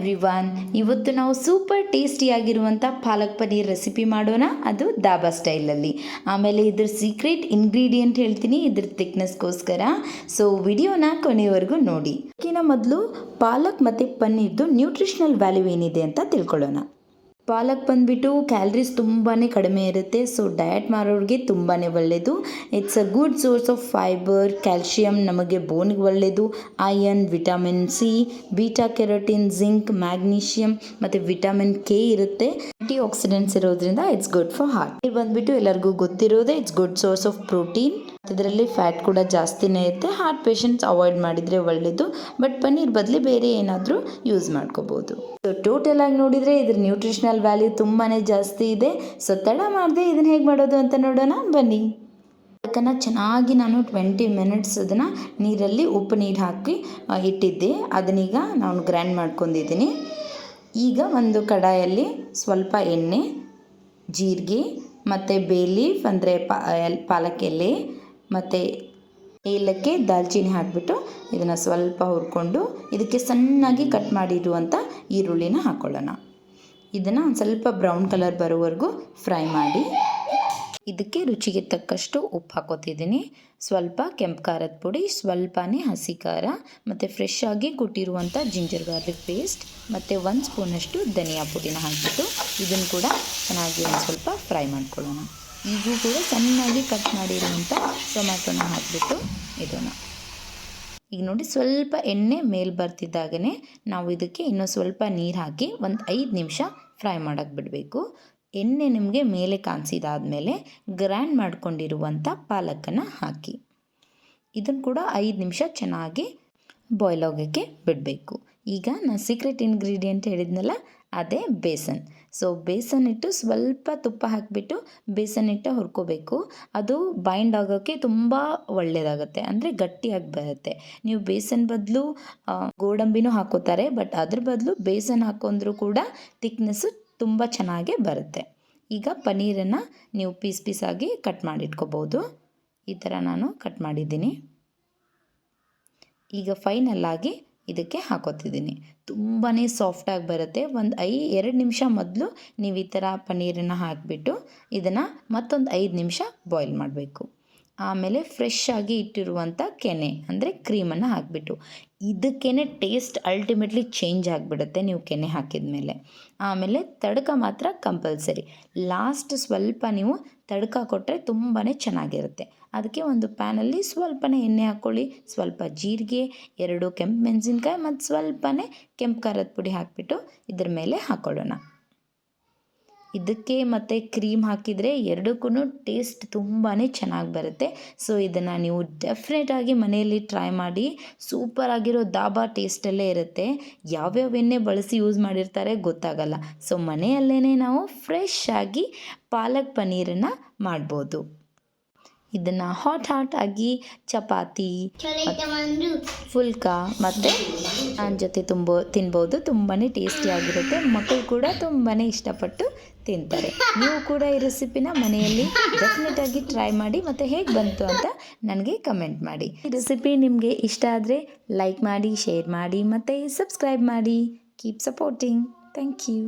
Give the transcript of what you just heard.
Everyone, ಇವತ್ತು ನಾವು super ಟೇಸ್ಟಿಯಾಗಿರುವಂಥ palak paneer recipe ಮಾಡೋಣ, ಅದು ದಾಬಾ ಸ್ಟೈಲಲ್ಲಿ. ಆಮೇಲೆ ಇದ್ರ ಸೀಕ್ರೆಟ್ ಇಂಗ್ರೀಡಿಯೆಂಟ್ ಹೇಳ್ತೀನಿ ಇದ್ರ ಥಿಕ್ನೆಸ್ಗೋಸ್ಕರ. ಸೊ ವಿಡಿಯೋನ ಕೊನೆಯವರೆಗೂ ನೋಡಿ. ಅದಕ್ಕಿಂತ ಮೊದಲು ಪಾಲಕ್ ಮತ್ತು ಪನ್ನೀರ್ದು ನ್ಯೂಟ್ರಿಷನಲ್ ವ್ಯಾಲ್ಯೂ ಏನಿದೆ ಅಂತ ತಿಳ್ಕೊಳ್ಳೋಣ. ಪಾಲಕ್ ಬಂದುಬಿಟ್ಟು ಕ್ಯಾಲರೀಸ್ ತುಂಬಾ ಕಡಿಮೆ ಇರುತ್ತೆ. ಸೊ ಡಯಟ್ ಮಾಡೋರಿಗೆ ತುಂಬಾ ಒಳ್ಳೆಯದು. It's a good source of fibre, calcium, ನಮಗೆ ಬೋನ್ಗೆ ಒಳ್ಳೆಯದು, iron, vitamin C, beta carotene, zinc, magnesium ಮತ್ತು ವಿಟಮಿನ್ ಕೆ ಇರುತ್ತೆ. ಆಂಟಿ ಆಕ್ಸಿಡೆಂಟ್ಸ್ ಇರೋದ್ರಿಂದ ಇಟ್ಸ್ ಗುಡ್ ಫಾರ್ ಹಾರ್ಟ್. ಇದು ಬಂದುಬಿಟ್ಟು ಎಲ್ಲರಿಗೂ ಗೊತ್ತಿರೋದೇ, it's good source of protein. ಇದರಲ್ಲಿ ಫ್ಯಾಟ್ ಕೂಡ ಜಾಸ್ತಿನೇ ಇರುತ್ತೆ. ಹಾರ್ಟ್ ಪೇಷಂಟ್ಸ್ ಅವಾಯ್ಡ್ ಮಾಡಿದರೆ ಒಳ್ಳೆಯದು. ಬಟ್ ಪನ್ನೀರ್ ಬದಲು ಬೇರೆ ಏನಾದರೂ ಯೂಸ್ ಮಾಡ್ಕೋಬೋದು. ಸೊ ಟೋಟಲ್ ಆಗಿ ನೋಡಿದರೆ ಇದ್ರ ನ್ಯೂಟ್ರಿಷನಲ್ ವ್ಯಾಲ್ಯೂ ತುಂಬಾ ಜಾಸ್ತಿ ಇದೆ. ಸೊ ತಡ ಮಾಡದೆ ಇದನ್ನು ಹೇಗೆ ಮಾಡೋದು ಅಂತ ನೋಡೋಣ ಬನ್ನಿ. ಅದಕ್ಕನ್ನು ಚೆನ್ನಾಗಿ ನಾನು 20 ಮಿನಿಟ್ಸ್ ಅದನ್ನು ನೀರಲ್ಲಿ ಉಪ್ಪು ನೀರು ಹಾಕಿ ಇಟ್ಟಿದ್ದೆ. ಅದನ್ನೀಗ ನಾನು ಗ್ರೈಂಡ್ ಮಾಡ್ಕೊಂಡಿದ್ದೀನಿ. ಈಗ ಒಂದು ಕಡಾಯಲ್ಲಿ ಸ್ವಲ್ಪ ಎಣ್ಣೆ, ಜೀರಿಗೆ ಮತ್ತು ಬೇ ಲೀಫ್ ಅಂದರೆ ಪಾಲಕ್ ಎಲೆ ಮತ್ತು ಏಲಕ್ಕಿ, ದಾಲ್ಚಿನ್ನಿ ಹಾಕಿಬಿಟ್ಟು ಇದನ್ನು ಸ್ವಲ್ಪ ಹುರ್ಕೊಂಡು ಇದಕ್ಕೆ ಸಣ್ಣಾಗಿ ಕಟ್ ಮಾಡಿರುವಂಥ ಈರುಳ್ಳಿನ ಹಾಕ್ಕೊಳ್ಳೋಣ. ಇದನ್ನು ಒಂದು ಸ್ವಲ್ಪ ಬ್ರೌನ್ ಕಲರ್ ಬರೋವರೆಗೂ ಫ್ರೈ ಮಾಡಿ ಇದಕ್ಕೆ ರುಚಿಗೆ ತಕ್ಕಷ್ಟು ಉಪ್ಪು ಹಾಕೋತಿದ್ದೀನಿ. ಸ್ವಲ್ಪ ಕೆಂಪು ಖಾರದ ಪುಡಿ, ಸ್ವಲ್ಪನೇ ಹಸಿ ಖಾರ ಮತ್ತು ಫ್ರೆಶ್ ಆಗಿ ಕುಟ್ಟಿರುವಂಥ ಜಿಂಜರ್ ಗಾರ್ಲಿಕ್ ಪೇಸ್ಟ್ ಮತ್ತು 1 ಸ್ಪೂನಷ್ಟು ಧನಿಯಾ ಪುಡಿನ ಹಾಕಿಬಿಟ್ಟು ಇದನ್ನು ಕೂಡ ಚೆನ್ನಾಗಿ ಒಂದು ಸ್ವಲ್ಪ ಫ್ರೈ ಮಾಡ್ಕೊಳ್ಳೋಣ. ಈಗೂ ಕೂಡ ಚೆನ್ನಾಗಿ ಕಟ್ ಮಾಡಿರುವಂಥ ಟೊಮ್ಯಾಟೊನ ಹಾಕಿಬಿಟ್ಟು ಇದನ್ನು ಈಗ ನೋಡಿ ಸ್ವಲ್ಪ ಎಣ್ಣೆ ಮೇಲೆ ಬರ್ತಿದ್ದಾಗೇ ನಾವು ಇದಕ್ಕೆ ಇನ್ನೂ ಸ್ವಲ್ಪ ನೀರು ಹಾಕಿ ಒಂದು 5 ನಿಮಿಷ ಫ್ರೈ ಮಾಡೋಕ್ಕೆ ಬಿಡಬೇಕು. ಎಣ್ಣೆ ನಿಮಗೆ ಮೇಲೆ ಕಾಣಿಸಿದಾದ್ಮೇಲೆ ಗ್ರೈಂಡ್ ಮಾಡ್ಕೊಂಡಿರುವಂಥ ಪಾಲಕನ್ನು ಹಾಕಿ ಇದನ್ನು ಕೂಡ 5 ನಿಮಿಷ ಚೆನ್ನಾಗಿ ಬಾಯ್ಲ್ ಆಗೋಕ್ಕೆ ಬಿಡಬೇಕು. ಈಗ ನಾನು ಸೀಕ್ರೆಟ್ ಇಂಗ್ರೀಡಿಯೆಂಟ್ ಹೇಳಿದ್ನಲ್ಲ, ಅದೇ ಬೇಸನ್. ಸೊ ಬೇಸನ್ ಇಟ್ಟು ಸ್ವಲ್ಪ ತುಪ್ಪ ಹಾಕಿಬಿಟ್ಟು ಬೇಸನ್ ಇಟ್ಟು ಹುರ್ಕೋಬೇಕು. ಅದು ಬೈಂಡ್ ಆಗೋಕ್ಕೆ ತುಂಬ ಒಳ್ಳೆಯದಾಗುತ್ತೆ, ಅಂದರೆ ಗಟ್ಟಿಯಾಗಿ ಬರುತ್ತೆ. ನೀವು ಬೇಸನ್ ಬದಲು ಗೋಡಂಬಿನೂ ಹಾಕೋತಾರೆ, ಬಟ್ ಅದ್ರ ಬದಲು ಬೇಸನ್ ಹಾಕೊಂಡ್ರೂ ಕೂಡ ಥಿಕ್ನೆಸ್ಸು ತುಂಬ ಚೆನ್ನಾಗೇ ಬರುತ್ತೆ. ಈಗ ಪನ್ನೀರನ್ನು ನೀವು ಪೀಸಾಗಿ ಕಟ್ ಮಾಡಿಟ್ಕೋಬೋದು. ಈ ಥರ ನಾನು ಕಟ್ ಮಾಡಿದ್ದೀನಿ. ಈಗ ಫೈನಲ್ಲಾಗಿ ಇದಕ್ಕೆ ಹಾಕೋತಿದ್ದೀನಿ. ತುಂಬಾ ಸಾಫ್ಟಾಗಿ ಬರುತ್ತೆ. 2 ನಿಮಿಷ ಮೊದಲು ನೀವು ಈ ಥರ ಪನ್ನೀರನ್ನು ಹಾಕಿಬಿಟ್ಟು ಇದನ್ನು ಮತ್ತೊಂದು 5 ನಿಮಿಷ ಬಾಯ್ಲ್ ಮಾಡಬೇಕು. ಆಮೇಲೆ ಫ್ರೆಶ್ ಆಗಿ ಇಟ್ಟಿರುವಂಥ ಕೆನೆ ಅಂದರೆ ಕ್ರೀಮನ್ನು ಹಾಕಿಬಿಟ್ಟು ಇದಕ್ಕೇ ಟೇಸ್ಟ್ ಅಲ್ಟಿಮೇಟ್ಲಿ ಚೇಂಜ್ ಆಗಿಬಿಡುತ್ತೆ ನೀವು ಕೆನೆ ಹಾಕಿದ ಮೇಲೆ. ಆಮೇಲೆ ತಡಕ ಮಾತ್ರ ಕಂಪಲ್ಸರಿ. ಲಾಸ್ಟ್ ಸ್ವಲ್ಪ ನೀವು ತಡಕ ಕೊಟ್ಟರೆ ತುಂಬಾ ಚೆನ್ನಾಗಿರುತ್ತೆ. ಅದಕ್ಕೆ ಒಂದು ಪ್ಯಾನಲ್ಲಿ ಸ್ವಲ್ಪನೇ ಎಣ್ಣೆ ಹಾಕ್ಕೊಳ್ಳಿ, ಸ್ವಲ್ಪ ಜೀರಿಗೆ, 2 ಕೆಂಪು ಮೆಣಸಿನ್ಕಾಯಿ ಮತ್ತು ಸ್ವಲ್ಪನೇ ಕೆಂಪು ಖಾರದ ಪುಡಿ ಹಾಕಿಬಿಟ್ಟು ಇದ್ರ ಮೇಲೆ ಹಾಕ್ಕೊಳ್ಳೋಣ. ಇದಕ್ಕೆ ಮತ್ತು ಕ್ರೀಮ್ ಹಾಕಿದರೆ ಎರಡಕ್ಕೂ ಟೇಸ್ಟ್ ತುಂಬಾ ಚೆನ್ನಾಗಿ ಬರುತ್ತೆ. ಸೊ ಇದನ್ನು ನೀವು ಡೆಫಿನೆಟಾಗಿ ಮನೆಯಲ್ಲಿ ಟ್ರೈ ಮಾಡಿ. ಸೂಪರ್ ಆಗಿರೋ ದಾಬಾ ಟೇಸ್ಟಲ್ಲೇ ಇರುತ್ತೆ. ಯಾವ್ಯಾವ ಎಣ್ಣೆ ಬಳಸಿ ಯೂಸ್ ಮಾಡಿರ್ತಾರೆ ಗೊತ್ತಾಗಲ್ಲ. ಸೊ ಮನೆಯಲ್ಲೇ ನಾವು ಫ್ರೆಶ್ ಆಗಿ ಪಾಲಕ್ ಪನ್ನೀರನ್ನು ಮಾಡ್ಬೋದು. ಇದನ್ನು ಹಾಟ್ ಆಗಿ ಚಪಾತಿ, ಫುಲ್ಕಾ ಮತ್ತು ನಾನ್ ಜೊತೆ ತಿನ್ಬೋದು. ತುಂಬಾ ಟೇಸ್ಟಿಯಾಗಿರುತ್ತೆ. ಮಕ್ಕಳು ಕೂಡ ತುಂಬಾ ಇಷ್ಟಪಟ್ಟು ತಿಂತಾರೆ. ನೀವು ಕೂಡ ಈ ರೆಸಿಪಿನ ಮನೆಯಲ್ಲಿ ಡೆಫಿನೆಟಾಗಿ ಟ್ರೈ ಮಾಡಿ ಮತ್ತು ಹೇಗೆ ಬಂತು ಅಂತ ನನಗೆ ಕಮೆಂಟ್ ಮಾಡಿ. ಈ ರೆಸಿಪಿ ನಿಮಗೆ ಇಷ್ಟ ಆದರೆ ಲೈಕ್ ಮಾಡಿ, ಶೇರ್ ಮಾಡಿ ಮತ್ತು ಸಬ್ಸ್ಕ್ರೈಬ್ ಮಾಡಿ. Keep supporting. Thank you.